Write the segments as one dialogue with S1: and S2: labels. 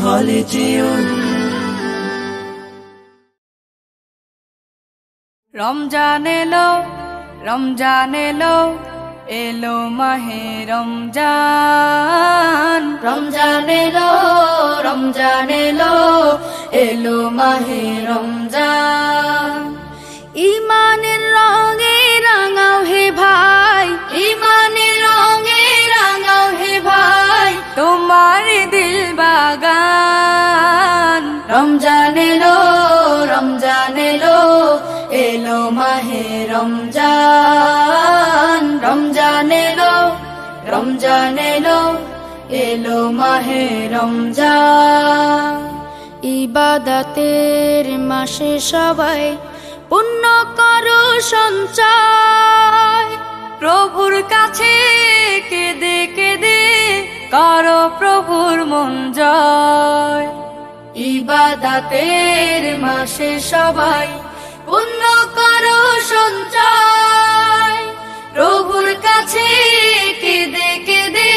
S1: خالدون
S2: রমজান এলো রমজান এলো এলো মাহে রমজান রমজান এলো রমজান এলো এলো মাহে রমজান ঈমানের রঙে রাঙাও হে ভাই ঈমানের রঙে রাঙাও হে ভাই তোমার দিল বাগান রমজান এলো রমজান এলো এলো মাহে রমজান রমজান এলো রমজান এলো এলো মাহে রমজান ইবাদতের মাসে সবাই পুণ্য করো সঞ্চয় প্রভুর কাছে কেঁদে কেঁদে করো প্রভুর মন জয় ইবাদতের মাসে সবাই পুণ্য করো সঞ্চয় প্রভুর কাছে কেঁদে কেঁদে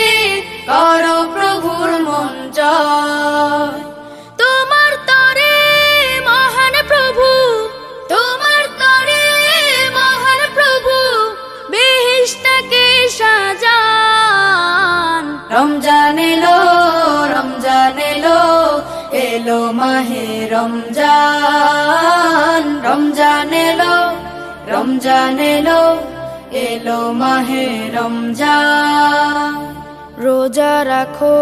S2: করো প্রভুর মন জয় তোমার তরে মহান প্রভু তোমার তরে মহান প্রভু বেহেশতকে সাজান রমজান এলো রমজান এলো এলো মাহে রমজান রমজান এলো রমজান এলো এলো মাহে রমজান রোজা রাখো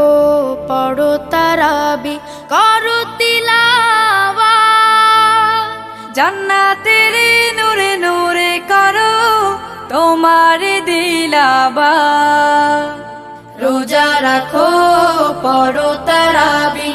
S2: পড়ো তারাবি করো তিলাওয়াত জান্নাতের নূরে নূরে করো তোমার দিলাবা রোজা রাখো পড়ো তারাবি